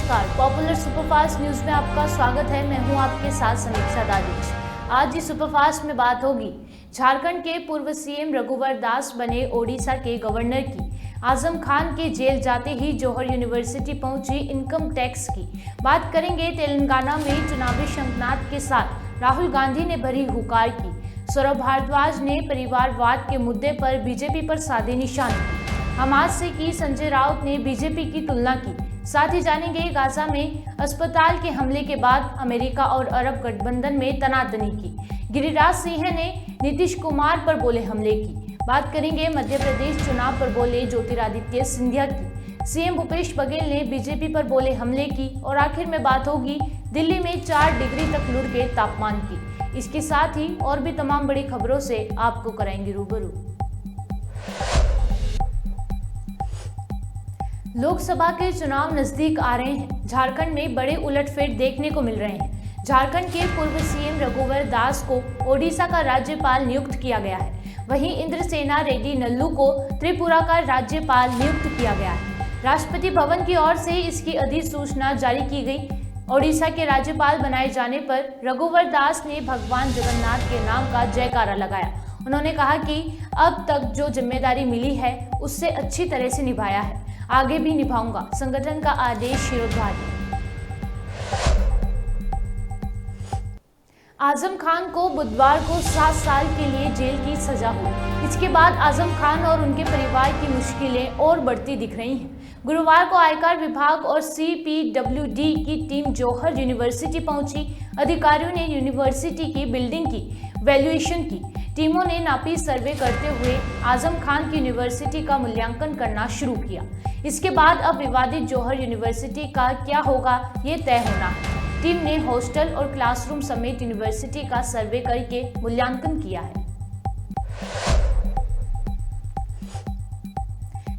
नमस्कार, popular superfast news में आपका स्वागत है। मैं हूं आपके साथ समीक्षा दादिश। आज की सुपरफास्ट में बात होगी झारखंड के पूर्व सीएम रघुवर दास बने ओडिशा के गवर्नर की, आजम खान के जेल जाते ही जौहर यूनिवर्सिटी पहुंची इनकम टैक्स की। बात करेंगे तेलंगाना में चुनावी शंखनाद के साथ राहुल गांधी ने भरी हुंकार की। सौरभ भारद्वाज ने परिवारवाद के मुद्दे पर बीजेपी पर साधे निशाने। हमास से की संजय राउत ने बीजेपी की तुलना की। साथ ही जानेंगे गाजा में अस्पताल के हमले के बाद अमेरिका और अरब गठबंधन में तनातनी की। गिरिराज सिंह ने नीतीश कुमार पर बोले हमले की। बात करेंगे मध्य प्रदेश चुनाव पर बोले ज्योतिरादित्य सिंधिया की। सीएम भूपेश बघेल ने बीजेपी पर बोले हमले की। और आखिर में बात होगी दिल्ली में 4 डिग्री तक लुढ़ गए तापमान की। इसके साथ ही और भी तमाम बड़ी खबरों से आपको कराएंगे रूबरू। लोकसभा के चुनाव नजदीक आ रहे हैं। झारखंड में बड़े उलटफेर देखने को मिल रहे हैं। झारखंड के पूर्व सीएम रघुवर दास को ओडिशा का राज्यपाल नियुक्त किया गया है। वहीं इंद्रसेना रेड्डी नल्लू को त्रिपुरा का राज्यपाल नियुक्त किया गया है। राष्ट्रपति भवन की ओर से इसकी अधिसूचना जारी की गई। ओडिशा के राज्यपाल बनाए जाने पर रघुवर दास ने भगवान जगन्नाथ के नाम का जयकारा लगाया। उन्होंने कहा कि अब तक जो जिम्मेदारी मिली है उससे अच्छी तरह से निभाया है, आगे भी निभाऊंगा, संगठन का आदेश शिरोधार्य। आजम खान को बुधवार को 7 साल के लिए जेल की सजा हुई। इसके बाद आजम खान और उनके परिवार की मुश्किलें और बढ़ती दिख रही हैं। गुरुवार को आयकर विभाग और CPWD की टीम जौहर यूनिवर्सिटी पहुंची। अधिकारियों ने यूनिवर्सिटी की बिल्डिंग की वैल्यूएशन की। टीमों ने नापी सर्वे करते हुए आजम खान की यूनिवर्सिटी का मूल्यांकन करना शुरू किया। इसके बाद अब विवादित जौहर यूनिवर्सिटी का क्या होगा ये तय होना है। टीम ने हॉस्टल और क्लासरूम समेत यूनिवर्सिटी का सर्वे करके मूल्यांकन किया है।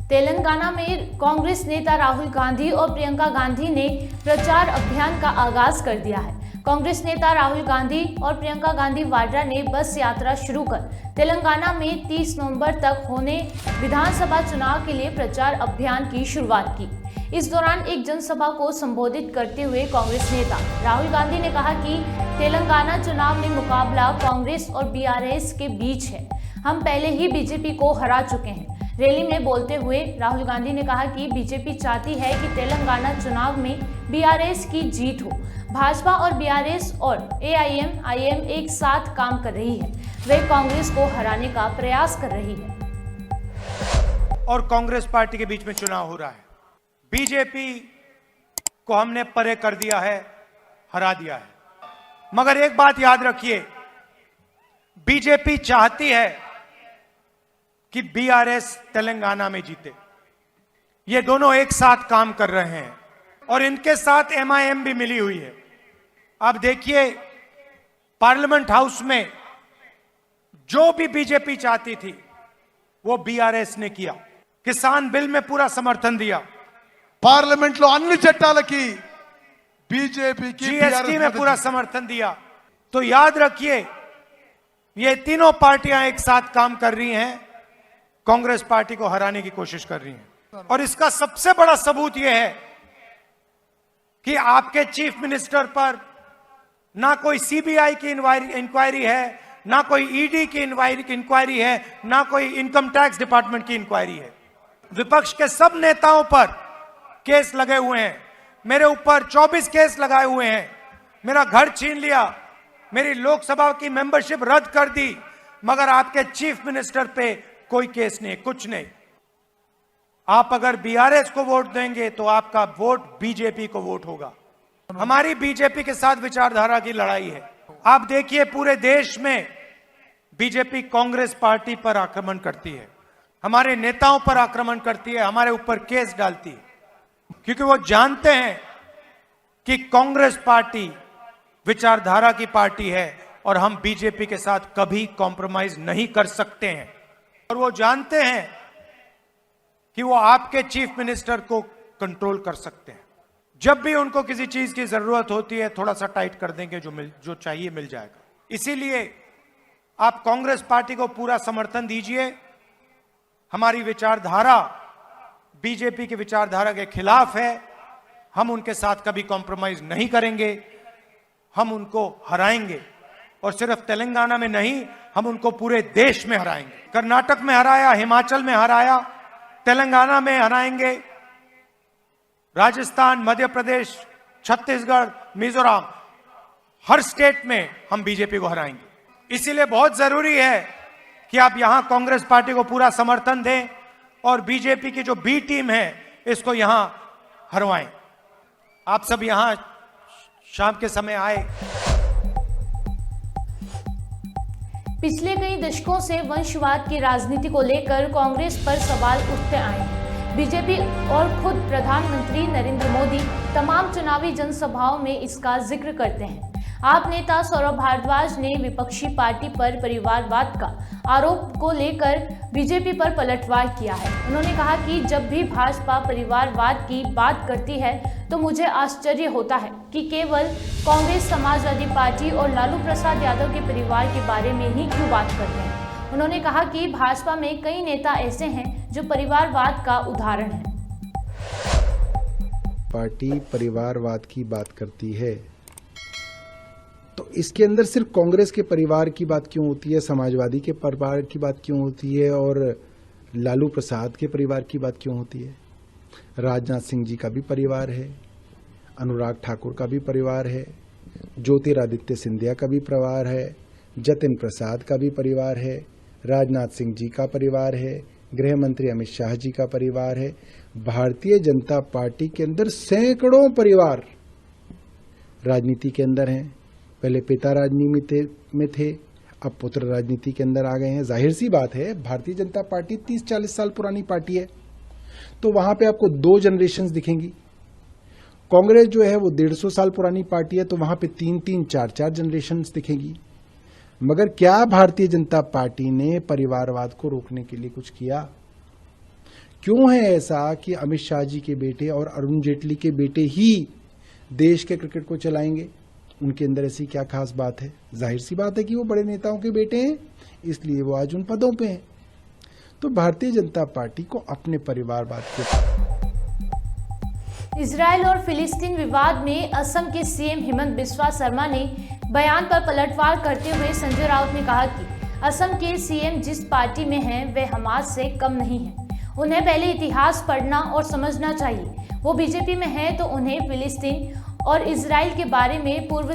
तेलंगाना में कांग्रेस नेता राहुल गांधी और प्रियंका गांधी ने प्रचार अभियान का आगाज कर दिया है। कांग्रेस नेता राहुल गांधी और प्रियंका गांधी वाड्रा ने बस यात्रा शुरू कर तेलंगाना में 30 नवंबर तक होने विधानसभा चुनाव के लिए प्रचार अभियान की शुरुआत की। इस दौरान एक जनसभा को संबोधित करते हुए कांग्रेस नेता राहुल गांधी ने कहा कि तेलंगाना चुनाव में मुकाबला कांग्रेस और BRS के बीच है। हम पहले ही बीजेपी को हरा चुके हैं। रैली में बोलते हुए राहुल गांधी ने कहा कि बीजेपी चाहती है कि तेलंगाना चुनाव में BRS की जीत हो। भाजपा और BRS और AIM एक साथ काम कर रही है। वे कांग्रेस को हराने का प्रयास कर रही है। और कांग्रेस पार्टी के बीच में चुनाव हो रहा है। बीजेपी को हमने परे कर दिया है, हरा दिया है। मगर एक बात याद रखिए, बीजेपी चाहती है कि BRS तेलंगाना में जीते। ये दोनों एक साथ काम कर रहे हैं और इनके साथ MIM भी मिली हुई है। अब देखिए, पार्लियामेंट हाउस में जो भी बीजेपी चाहती थी वो BRS ने किया। किसान बिल में पूरा समर्थन दिया। पार्लियामेंट लो अन्नी चट्टालकी बीजेपी की GST में पूरा समर्थन दिया। तो याद रखिए, ये तीनों पार्टियां एक साथ काम कर रही हैं, कांग्रेस पार्टी को हराने की कोशिश कर रही हैं। और इसका सबसे बड़ा सबूत यह है कि आपके चीफ मिनिस्टर पर ना कोई CBI की इंक्वायरी है, ना कोई ED की इंक्वायरी है, ना कोई इनकम टैक्स डिपार्टमेंट की इंक्वायरी है। विपक्ष के सब नेताओं पर केस लगे हुए हैं। मेरे ऊपर 24 केस लगाए हुए हैं। मेरा घर छीन लिया, मेरी लोकसभा की मेंबरशिप रद्द कर दी, मगर आपके चीफ मिनिस्टर पे कोई केस नहीं, कुछ नहीं। आप अगर BRS को वोट देंगे तो आपका वोट बीजेपी को वोट होगा। हमारी बीजेपी के साथ विचारधारा की लड़ाई है। आप देखिए, पूरे देश में बीजेपी कांग्रेस पार्टी पर आक्रमण करती है, हमारे नेताओं पर आक्रमण करती है, हमारे ऊपर केस डालती है, क्योंकि वो जानते हैं कि कांग्रेस पार्टी विचारधारा की पार्टी है और हम बीजेपी के साथ कभी कॉम्प्रोमाइज नहीं कर सकते हैं। और वो जानते हैं कि वो आपके चीफ मिनिस्टर को कंट्रोल कर सकते हैं। जब भी उनको किसी चीज की जरूरत होती है, थोड़ा सा टाइट कर देंगे, जो चाहिए मिल जाएगा। इसीलिए आप कांग्रेस पार्टी को पूरा समर्थन दीजिए। हमारी विचारधारा बीजेपी की विचारधारा के खिलाफ है। हम उनके साथ कभी कॉम्प्रोमाइज नहीं करेंगे, हम उनको हराएंगे। और सिर्फ तेलंगाना में नहीं, हम उनको पूरे देश में हराएंगे। कर्नाटक में हराया, हिमाचल में हराया, तेलंगाना में हराएंगे, राजस्थान, मध्य प्रदेश, छत्तीसगढ़, मिजोरम, हर स्टेट में हम बीजेपी को हराएंगे। इसीलिए बहुत जरूरी है कि आप यहां कांग्रेस पार्टी को पूरा समर्थन दें और बीजेपी की जो बी टीम है इसको यहां हरवाएं। आप सब यहां शाम के समय आए। पिछले कई दशकों से वंशवाद की राजनीति को लेकर कांग्रेस पर सवाल उठते आए हैं। बीजेपी और खुद प्रधानमंत्री नरेंद्र मोदी तमाम चुनावी जनसभाओं में इसका जिक्र करते हैं। आप नेता सौरभ भारद्वाज ने विपक्षी पार्टी पर परिवारवाद का आरोप को लेकर बीजेपी पर पलटवार किया है। उन्होंने कहा कि जब भी भाजपा परिवारवाद की बात करती है तो मुझे आश्चर्य होता है कि केवल कांग्रेस, समाजवादी पार्टी और लालू प्रसाद यादव के परिवार के बारे में ही क्यों बात करते हैं। उन्होंने कहा कि भाजपा में कई नेता ऐसे हैं जो परिवारवाद का उदाहरण है। पार्टी परिवारवाद की बात करती है तो इसके अंदर सिर्फ कांग्रेस के परिवार की बात क्यों होती है, समाजवादी के परिवार की बात क्यों होती है और लालू प्रसाद के परिवार की बात क्यों होती है। राजनाथ सिंह जी का भी परिवार है, अनुराग ठाकुर का भी परिवार है, ज्योतिरादित्य सिंधिया का भी परिवार है, जतिन प्रसाद का भी परिवार है, राजनाथ सिंह जी का परिवार है, गृह मंत्री अमित शाह जी का परिवार है। भारतीय जनता पार्टी के अंदर सैकड़ों परिवार राजनीति के अंदर हैं। पहले पिता राजनीति में थे, अब पुत्र राजनीति के अंदर आ गए हैं। जाहिर सी बात है, भारतीय जनता पार्टी 30-40 साल पुरानी पार्टी है तो वहां पे आपको 2 जनरेशन्स दिखेंगी। कांग्रेस जो है वो 150 साल पुरानी पार्टी है तो वहां पे 3-3, 4-4 जनरेशन्स दिखेंगी। मगर क्या भारतीय जनता पार्टी ने परिवारवाद को रोकने के लिए कुछ किया? क्यों है ऐसा कि अमित शाह जी के बेटे और अरुण जेटली के बेटे ही देश के क्रिकेट को चलाएंगे? उनके अंदर ऐसी क्या खास बात है? जाहिर सी बात है कि वो बड़े नेताओं के बेटे हैं, इसलिए वो आज उन पदों पे हैं। तो भारतीय जनता पार्टी को अपने परिवारवाद के इजराइल और फिलिस्तीन विवाद में असम के सीएम हिमंत बिस्वा शर्मा ने बयान पर पलटवार करते हुए संजय राउत ने कहा कि असम के सीएम जिस पार्टी में हैं वे हमास से कम नहीं हैं। उन्हें पहले इतिहास पढ़ना और समझना चाहिए। वो बीजेपी में हैं तो उन्हें फिलिस्तीन और इजराइल के बारे में पूर्व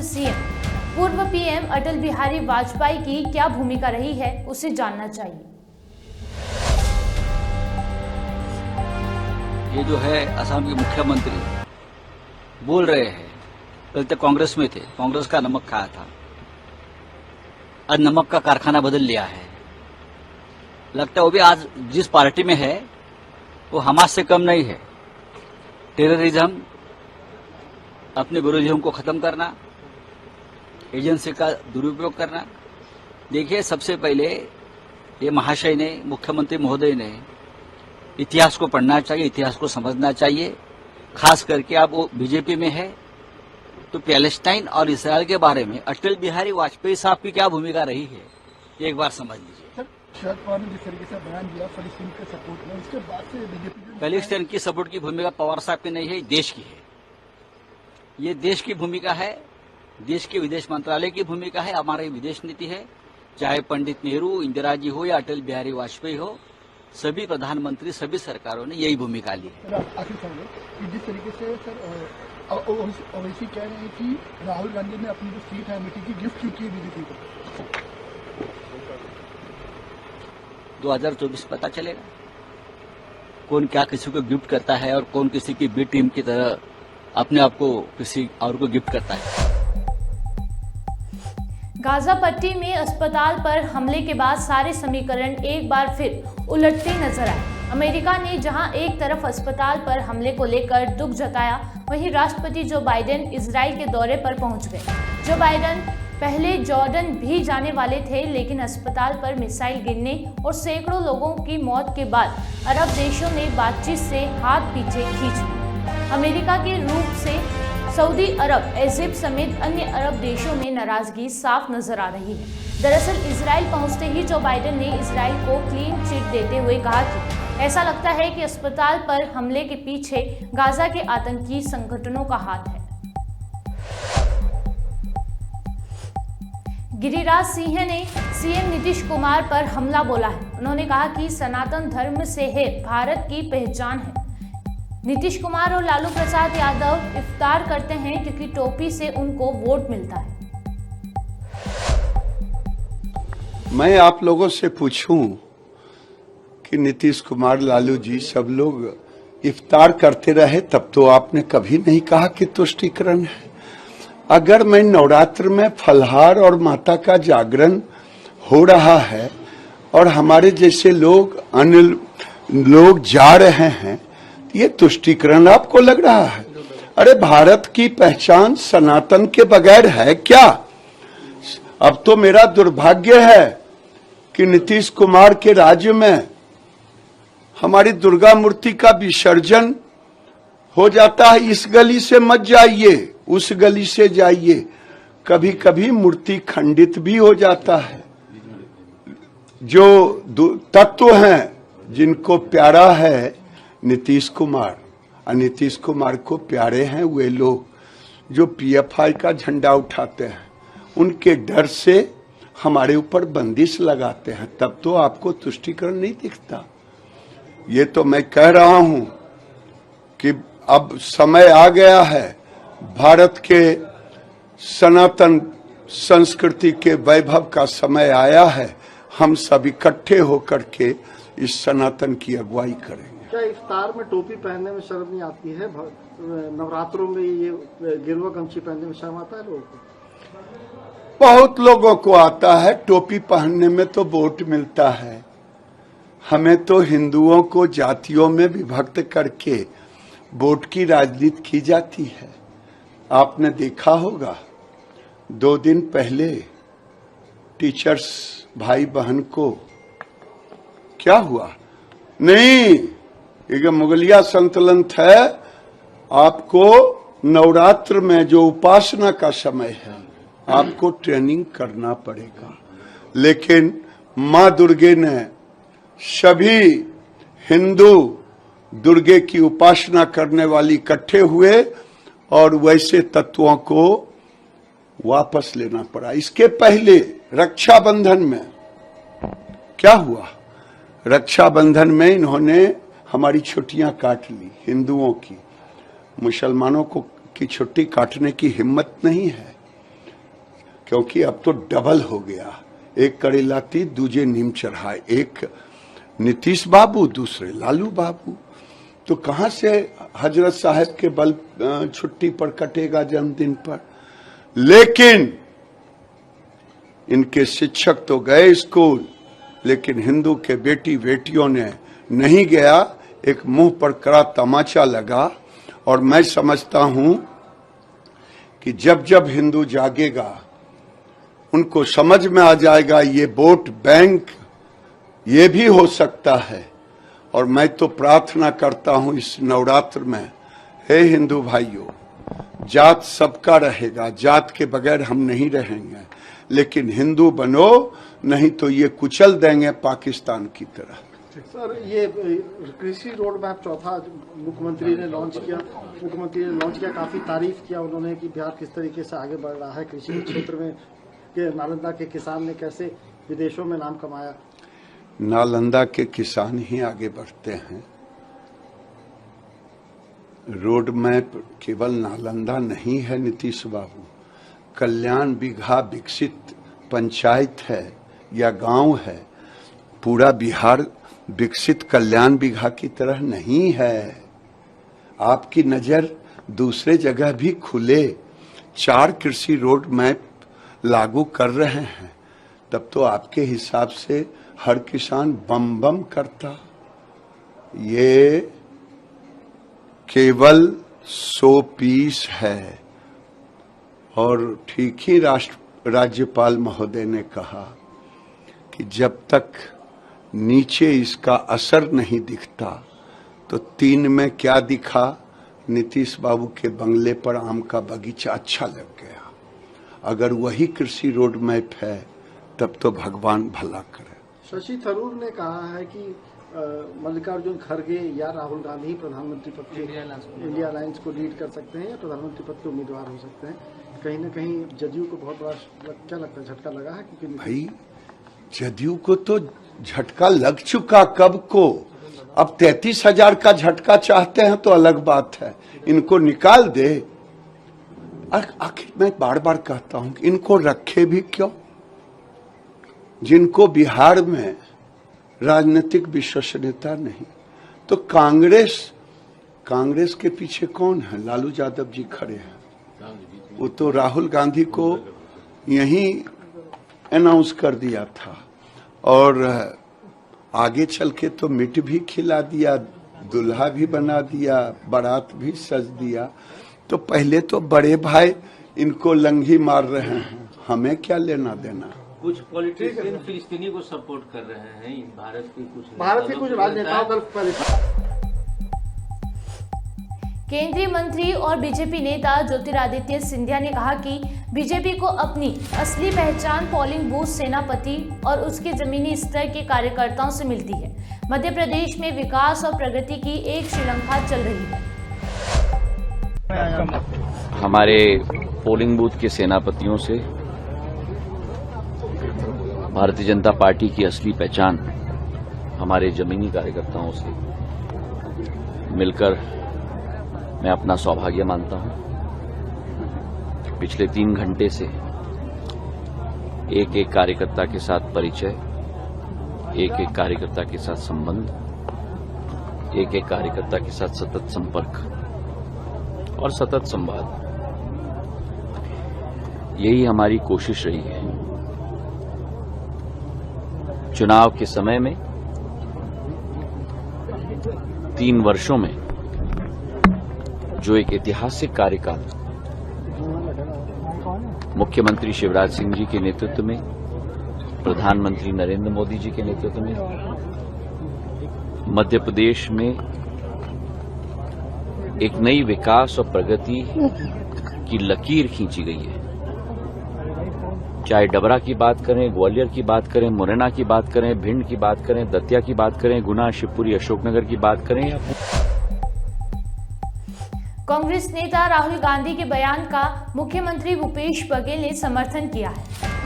पीएम अटल बिहारी वाजपेयी की क्या भूमिका रही है उसे जानना चाहिए। ये जो है असम के मुख्यमंत्री बोल रहे हैं, पहले तक कांग्रेस में थे, कांग्रेस का नमक खाया था, आज नमक का कारखाना बदल लिया है। लगता है वो भी आज जिस पार्टी में है वो हमास से कम नहीं है। टेररिज्म, अपने विरोधियों को खत्म करना, एजेंसी का दुरुपयोग करना। देखिए, सबसे पहले ये महाशय ने, मुख्यमंत्री महोदय ने इतिहास को पढ़ना चाहिए, इतिहास को समझना चाहिए। खास करके आप वो बीजेपी में है तो पैलेस्टाइन और इसराइल के बारे में अटल बिहारी वाजपेयी साहब की क्या भूमिका रही है ये एक बार समझ लीजिए। शरद पवार ने जिस तरीके से बयान दिया फलस्तीन के सपोर्ट में, उसके बाद से बीजेपी पैलेस्टाइन की सपोर्ट की भूमिका पवार साहब की नहीं है, देश की है। ये देश की भूमिका है, देश के विदेश मंत्रालय की भूमिका है, हमारी विदेश नीति है। चाहे पंडित नेहरू, इंदिरा जी हो या अटल बिहारी वाजपेयी हो, सभी प्रधानमंत्री, सभी सरकारों ने यही भूमिका ली है। आखिर सर कि जिस तरीके से सर ओवैसी कह रहे हैं कि राहुल गांधी ने अपनी जो सीट है अमेठी की गिफ्ट की बीजेपी को। 2024 पता चलेगा कौन क्या किसी को गिफ्ट करता है और कौन किसी की बी टीम की तरह अपने आप को किसी और को गिफ्ट करता है। गाजा पट्टी में अस्पताल पर हमले के बाद सारे समीकरण एक बार फिर उलटते नजर आए। अमेरिका ने जहां एक तरफ अस्पताल पर हमले को लेकर दुख जताया, वहीं राष्ट्रपति जो बाइडेन इजराइल के दौरे पर पहुंच गए। जो बाइडेन पहले जॉर्डन भी जाने वाले थे, लेकिन अस्पताल पर मिसाइल गिरने और सैकड़ों लोगों की मौत के बाद अरब देशों ने बातचीत से हाथ पीछे खींच लिए। अमेरिका के रूप से सऊदी अरब, इजिप्ट समेत अन्य अरब देशों में नाराजगी साफ नजर आ रही है। दरअसल इजराइल पहुंचते ही जो बाइडेन ने इजराइल को क्लीन चिट देते हुए कहा कि ऐसा लगता है कि अस्पताल पर हमले के पीछे गाजा के आतंकी संगठनों का हाथ है। गिरिराज सिंह ने सीएम नीतीश कुमार पर हमला बोला है। उन्होंने कहा कि सनातन धर्म से है भारत की पहचान है। नीतीश कुमार और लालू प्रसाद यादव इफ्तार करते हैं क्योंकि टोपी से उनको वोट मिलता है। मैं आप लोगों से पूछूं कि नीतीश कुमार, लालू जी सब लोग इफ्तार करते रहे, तब तो आपने कभी नहीं कहा कि तुष्टीकरण है। अगर मैं नवरात्र में फलहार और माता का जागरण हो रहा है और हमारे जैसे लोग अन्य लोग जा रहे हैं, ये तुष्टीकरण आपको लग रहा है? अरे भारत की पहचान सनातन के बगैर है क्या? अब तो मेरा दुर्भाग्य है कि नीतीश कुमार के राज्य में हमारी दुर्गा मूर्ति का विसर्जन हो जाता है। इस गली से मत जाइए, उस गली से जाइए। कभी कभी मूर्ति खंडित भी हो जाता है। जो तत्व हैं जिनको प्यारा है नीतीश कुमार, और नीतीश कुमार को प्यारे हैं वे लोग जो पीएफआई का झंडा उठाते हैं, उनके डर से हमारे ऊपर बंदिश लगाते हैं, तब तो आपको तुष्टीकरण नहीं दिखता। ये तो मैं कह रहा हूं कि अब समय आ गया है, भारत के सनातन संस्कृति के वैभव का समय आया है। हम सब इकट्ठे होकर के इस सनातन की अगुवाई करेंगे। क्या इफ्तार में टोपी पहनने में शर्म नहीं आती है? नवरात्रों में ये गेरुआ गमछी पहनने में शर्म आता है लोगों को? बहुत लोगों को आता है। टोपी पहनने में तो वोट मिलता है। हमें तो हिंदुओं को जातियों में विभक्त करके वोट की राजनीति की जाती है। आपने देखा होगा 2 दिन पहले टीचर्स भाई बहन को क्या हुआ? नहीं, एक मुगलिया संतुलन है। आपको नवरात्र में जो उपासना का समय है, आपको ट्रेनिंग करना पड़ेगा। लेकिन मां दुर्गे ने सभी हिंदू दुर्गे की उपासना करने वाली इकट्ठे हुए और वैसे तत्वों को वापस लेना पड़ा। इसके पहले रक्षाबंधन में क्या हुआ? रक्षाबंधन में इन्होंने हमारी छुट्टियां काट ली, हिंदुओं की। मुसलमानों को की छुट्टी काटने की हिम्मत नहीं है, क्योंकि अब तो डबल हो गया। एक करेला तीत दूजे नीम चढ़ाए, एक नीतीश बाबू दूसरे लालू बाबू। तो कहां से हजरत साहब के बल छुट्टी पर कटेगा जन्मदिन पर? लेकिन इनके शिक्षक तो गए स्कूल, लेकिन हिंदू के बेटी बेटियों ने नहीं गया। एक मुंह पर कड़ा तमाचा लगा। और मैं समझता हूं कि जब जब हिंदू जागेगा, उनको समझ में आ जाएगा ये वोट बैंक ये भी हो सकता है। और मैं तो प्रार्थना करता हूं इस नवरात्र में, हे हिंदू भाइयों, जात सबका रहेगा, जात के बगैर हम नहीं रहेंगे, लेकिन हिंदू बनो, नहीं तो ये कुचल देंगे पाकिस्तान की तरह। सर, ये कृषि रोड मैप चौथा मुख्यमंत्री ने लॉन्च किया, काफी तारीफ किया उन्होंने कि बिहार किस तरीके से आगे बढ़ रहा है कृषि क्षेत्र में, कि नालंदा के किसान ने कैसे विदेशों में नाम कमाया। नालंदा के किसान ही आगे बढ़ते हैं। रोड मैप केवल नालंदा नहीं है नीतीश बाबू, कल्याण बिघा विकसित पंचायत है या गांव है। पूरा बिहार विकसित कल्याण बिघा की तरह नहीं है। आपकी नजर दूसरे जगह भी खुले। 4 कृषि रोड मैप लागू कर रहे हैं, तब तो आपके हिसाब से हर किसान बम बम करता। ये केवल 100 पीस है। और ठीक ही राज्यपाल महोदय ने कहा कि जब तक नीचे इसका असर नहीं दिखता, तो 3 में क्या दिखा? नीतीश बाबू के बंगले पर आम का बगीचा अच्छा लग गया। अगर वही कृषि रोड मैप है, तब तो भगवान भला करे। शशि थरूर ने कहा है कि मल्लिकार्जुन खड़गे या राहुल गांधी ही प्रधानमंत्री पद के इंडिया अलायंस को लीड कर सकते हैं या प्रधानमंत्री पद के उम्मीदवार हो सकते हैं? कहीं ना कहीं जदयू को बहुत बड़ा क्या लगता है झटका लगा है? क्योंकि भाई जदयू को तो झटका लग चुका कब को। अब 33,000 का झटका चाहते हैं तो अलग बात है, इनको निकाल दे। आखिर मैं बार बार कहता हूं कि इनको रखे भी क्यों, जिनको बिहार में राजनीतिक विश्वसनीयता नहीं। तो कांग्रेस के पीछे कौन है? लालू यादव जी खड़े हैं, वो तो राहुल गांधी को यही अनाउंस कर दिया था और आगे चल के तो मीट भी खिला दिया, दुल्हा भी बना दिया, बारात भी सज दिया। तो पहले तो बड़े भाई इनको लंघी मार रहे हैं, हमें क्या लेना देना। कुछ पॉलिटिशियन फिलिस्तीनी को सपोर्ट कर रहे हैं, भारत के कुछ राजनेताओं का। केंद्रीय मंत्री और बीजेपी नेता ज्योतिरादित्य सिंधिया ने कहा कि बीजेपी को अपनी असली पहचान पोलिंग बूथ सेनापति और उसके जमीनी स्तर के कार्यकर्ताओं से मिलती है। मध्य प्रदेश में विकास और प्रगति की एक श्रृंखला चल रही है। हमारे पोलिंग बूथ के सेनापतियों से भारतीय जनता पार्टी की असली पहचान हमारे जमीनी कार्यकर्ताओं से मिलकर मैं अपना सौभाग्य मानता हूं। पिछले 3 घंटे से एक एक कार्यकर्ता के साथ परिचय, एक एक कार्यकर्ता के साथ संबंध, एक एक कार्यकर्ता के साथ सतत संपर्क और सतत संवाद, यही हमारी कोशिश रही है। चुनाव के समय में 3 वर्षों में जो एक ऐतिहासिक कार्यकाल मुख्यमंत्री शिवराज सिंह जी के नेतृत्व में, प्रधानमंत्री नरेंद्र मोदी जी के नेतृत्व में मध्य प्रदेश में एक नई विकास और प्रगति की लकीर खींची गई है। चाहे डबरा की बात करें, ग्वालियर की बात करें, मुरैना की बात करें, भिंड की बात करें, दतिया की बात करें, गुना, शिवपुरी, अशोकनगर की बात करें या कांग्रेस नेता राहुल गांधी के बयान का मुख्यमंत्री भूपेश बघेल ने समर्थन किया है।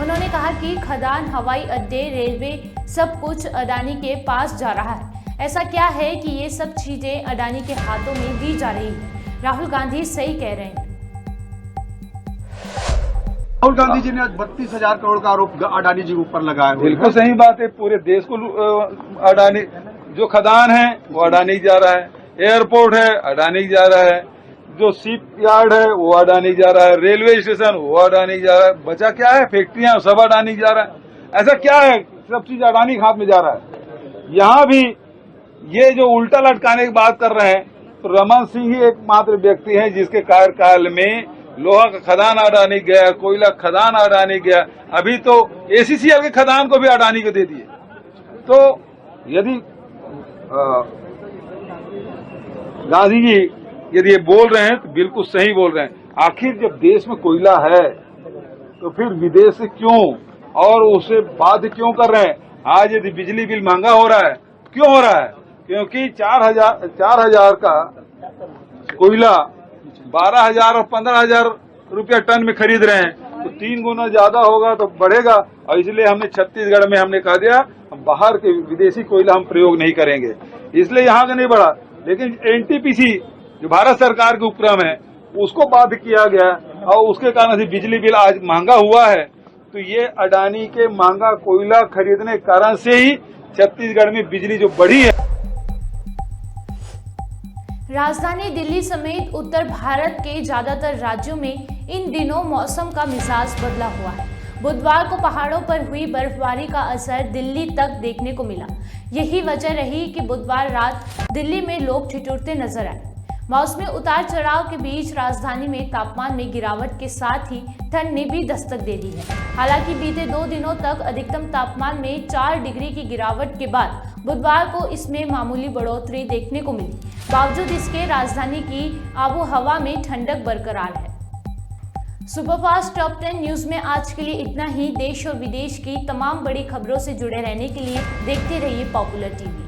उन्होंने कहा कि खदान, हवाई अड्डे, रेलवे सब कुछ अडानी के पास जा रहा है। ऐसा क्या है कि ये सब चीजें अडानी के हाथों में दी जा रही है? राहुल गांधी सही कह रहे हैं। राहुल गांधी जी ने आज 32,000 करोड़ का आरोप अडानी जी के ऊपर लगाया। बिल्कुल सही बात है। पूरे देश को अडानी, जो खदान है वो अडानी जा रहा है, एयरपोर्ट है अडानी जा रहा है, जो शिप यार्ड है वो अडानी जा रहा है, रेलवे स्टेशन वो अडानी जा रहा है। बचा क्या है? फैक्ट्रियां सब अडानी जा रहा है। ऐसा क्या है? सब चीज अडानी के हाथ में जा रहा है। यहाँ भी ये जो उल्टा लटकाने की बात कर रहे हैं, तो रमन सिंह ही एकमात्र व्यक्ति हैं जिसके कार्यकाल में लोहा का खदान अडानी गया, कोयला खदान अडानी गया। अभी तो एसीसीएल के खदान को भी अडानी को दे दिए। तो यदि गांधी जी यदि ये बोल रहे हैं तो बिल्कुल सही बोल रहे हैं। आखिर जब देश में कोयला है तो फिर विदेश से क्यों और उसे बाध्य क्यों कर रहे हैं? आज यदि बिजली बिल महंगा हो रहा है, क्यों हो रहा है? क्योंकि 4,000 का कोयला 12,000 और 15,000 रुपया टन में खरीद रहे हैं, तो 3 गुना ज्यादा होगा तो बढ़ेगा। और इसलिए हमने छत्तीसगढ़ में हमने कह दिया हम बाहर के विदेशी कोयला हम प्रयोग नहीं करेंगे, इसलिए यहाँ का नहीं बढ़ा। लेकिन एनटीपीसी जो भारत सरकार के उपक्रम है उसको बाध्य किया गया और उसके कारण से बिजली बिल आज महंगा हुआ है। तो ये अडानी के महंगा कोयला खरीदने के कारण से ही छत्तीसगढ़ में बिजली जो बढ़ी है। राजधानी दिल्ली समेत उत्तर भारत के ज्यादातर राज्यों में इन दिनों मौसम का मिजाज बदला हुआ है। बुधवार को पहाड़ों पर हुई बर्फबारी का असर दिल्ली तक देखने को मिला। यही वजह रही कि बुधवार रात दिल्ली में लोग ठिठुरते नजर आए। मौसमी उतार चढ़ाव के बीच राजधानी में तापमान में गिरावट के साथ ही ठंड ने भी दस्तक दे दी है। हालांकि बीते 2 दिनों तक अधिकतम तापमान में 4 डिग्री की गिरावट के बाद बुधवार को इसमें मामूली बढ़ोतरी देखने को मिली। बावजूद इसके राजधानी की आबो हवा में ठंडक बरकरार है। सुपरफास्ट टॉप 10 न्यूज में आज के लिए इतना ही। देश और विदेश की तमाम बड़ी खबरों से जुड़े रहने के लिए देखते रहिए पॉपुलर टीवी।